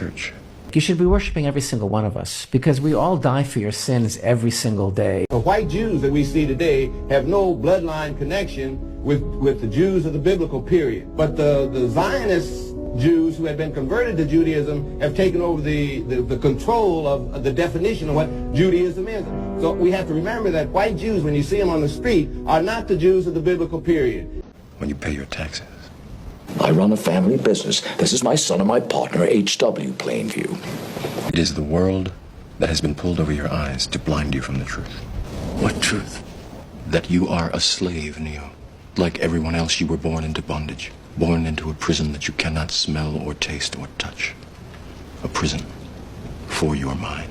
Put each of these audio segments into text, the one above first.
church. You should be worshiping every single one of us, because we all die for your sins every single day. The white Jews that we see today have no bloodline connection with the Jews of the biblical period. But the Zionist Jews who had been converted to Judaism have taken over the control of the definition of what Judaism is. So we have to remember that white Jews, when you see them on the street, are not the Jews of the biblical period. When you pay your taxes. I run a family business. This is my son and my partner, H.W. Plainview. It is the world that has been pulled over your eyes to blind you from the truth. What truth? That you are a slave, Neo. Like everyone else, you were born into bondage. Born into a prison that you cannot smell or taste or touch. A prison for your mind.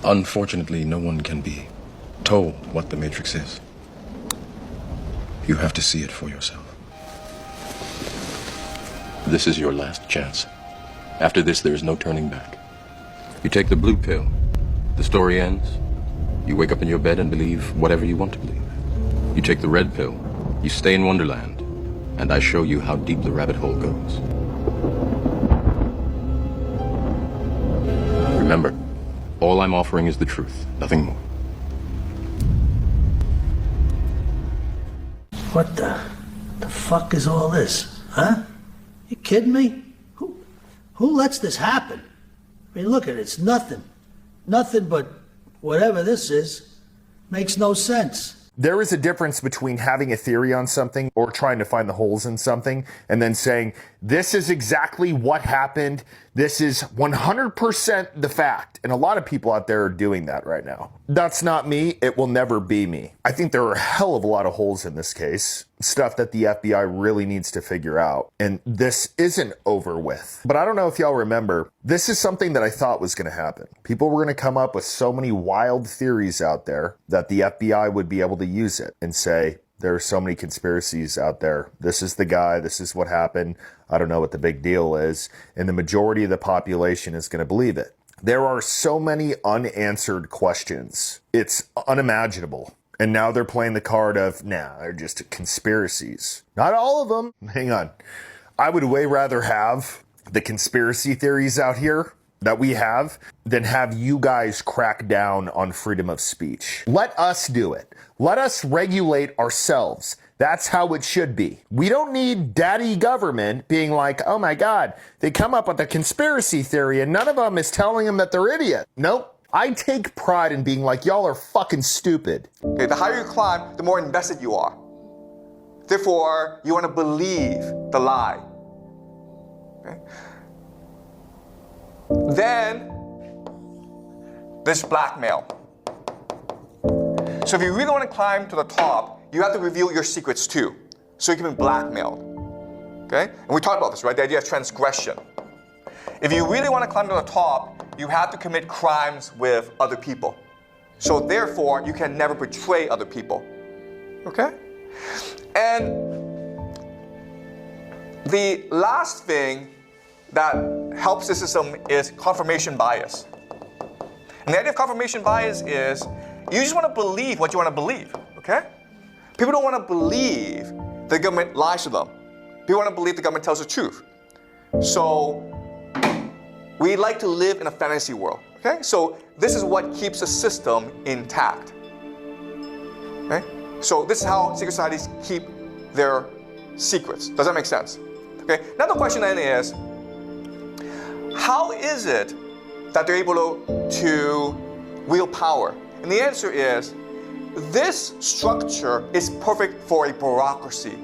Unfortunately, no one can be told what the Matrix is. You have to see it for yourself. This is your last chance. After this, there is no turning back. You take the blue pill. The story ends. You wake up in your bed and believe whatever you want to believe. You take the red pill. You stay in Wonderland. And I show you how deep the rabbit hole goes. Remember, all I'm offering is the truth, nothing more. What the fuck is all this, huh? You kidding me? Who lets this happen? I mean, look at it, it's nothing. Nothing but whatever this is makes no sense. There is a difference between having a theory on something or trying to find the holes in something and then saying, this is exactly what happened. This is 100% the fact. And a lot of people out there are doing that right now. That's not me. It will never be me. I think there are a hell of a lot of holes in this case. Stuff that the FBI really needs to figure out. And this isn't over with. But I don't know if y'all remember, this is something that I thought was going to happen. People were going to come up with so many wild theories out there that the FBI would be able to use it and say, there are so many conspiracies out there. This is the guy. This is what happened. I don't know what the big deal is. And the majority of the population is going to believe it. There are so many unanswered questions. It's unimaginable. And now they're playing the card of, nah, they're just conspiracies. Not all of them. Hang on. I would way rather have the conspiracy theories out here that we have than have you guys crack down on freedom of speech. Let us do it. Let us regulate ourselves. That's how it should be. We don't need daddy government being like, oh my God, they come up with a conspiracy theory and none of them is telling them that they're idiot. Nope. I take pride in being like, y'all are fucking stupid. Okay, the higher you climb, the more invested you are. Therefore, you want to believe the lie. Okay? Then, there's blackmail. So if you really want to climb to the top, you have to reveal your secrets too. So you can be blackmailed. Okay? And we talked about this, right? The idea of transgression. If you really want to climb to the top, you have to commit crimes with other people. So therefore, you can never betray other people. Okay? And the last thing that helps the system is confirmation bias. And the idea of confirmation bias is you just want to believe what you want to believe. Okay? People don't want to believe the government lies to them. People want to believe the government tells the truth. So we like to live in a fantasy world, okay? So this is what keeps the system intact, okay? So this is how secret societies keep their secrets. Does that make sense? Okay, now the question then is, how is it that they're able to wield power? And the answer is, this structure is perfect for a bureaucracy.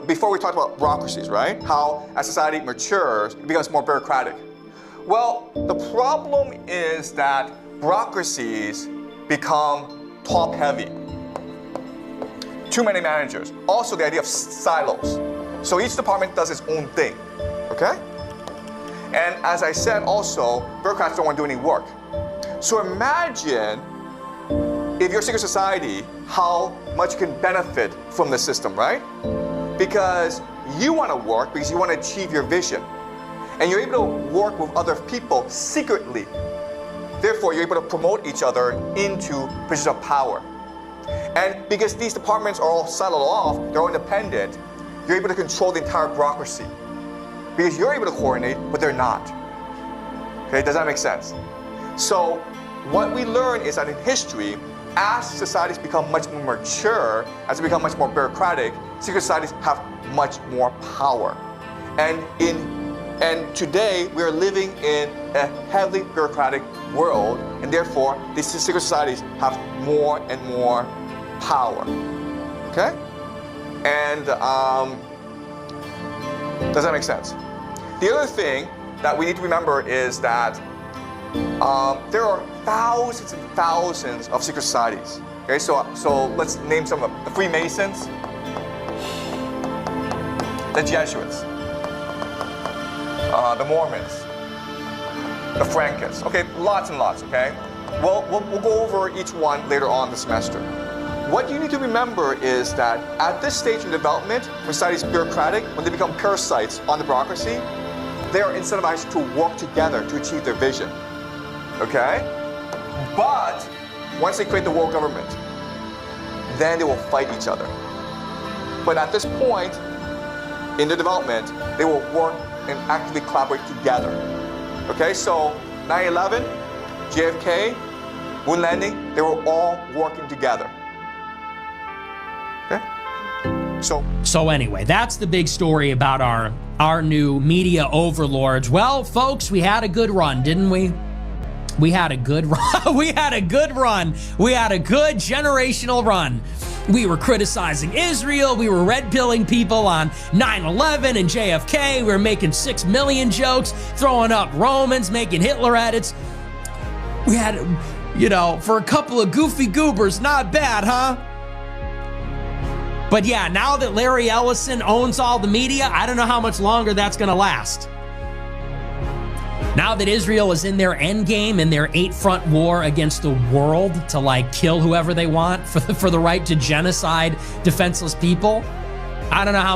Before we talked about bureaucracies, right? How as society matures, it becomes more bureaucratic. Well, the problem is that bureaucracies become top-heavy. Too many managers. Also, the idea of silos. So each department does its own thing, okay? And as I said also, bureaucrats don't want to do any work. So imagine if you're a secret society, how much you can benefit from the system, right? Because you want to work because you want to achieve your vision. And you're able to work with other people secretly. Therefore, you're able to promote each other into positions of power. And because these departments are all siloed off, they're all independent, you're able to control the entire bureaucracy. because you're able to coordinate, but they're not. Okay, does that make sense? So what we learn is that in history, as societies become much more mature, as they become much more bureaucratic, secret societies have much more power. And today we are living in a heavily bureaucratic world, and therefore these secret societies have more and more power. Okay? And does that make sense? The other thing that we need to remember is that there are thousands and thousands of secret societies. Okay, so let's name some of them: the Freemasons, the Jesuits, the Mormons, the Frankists. Okay, lots and lots. Okay, well, we'll go over each one later on this semester. What you need to remember is that at this stage of development, when society is bureaucratic, when they become parasites on the bureaucracy, they are incentivized to work together to achieve their vision. Okay? But once they create the world government, then they will fight each other. But at this point in the development, they will work and actively collaborate together. Okay, so 9/11, JFK, moon landing, they were all working together. Okay? So anyway, that's the big story about our new media overlords. Well, folks, we had a good run, didn't we? We had a good run. We had a good run. We had a good generational run. We were criticizing Israel. We were red-pilling people on 9/11 and JFK. We were making 6 million jokes, throwing up Romans, making Hitler edits. We had, for a couple of goofy goobers, not bad, huh? But yeah, now that Larry Ellison owns all the media, I don't know how much longer that's going to last. Now that Israel is in their end game, in their 8-front war against the world to kill whoever they want for the right to genocide defenseless people, I don't know how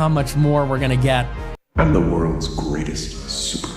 much more we're going to get. I'm the world's greatest superhero.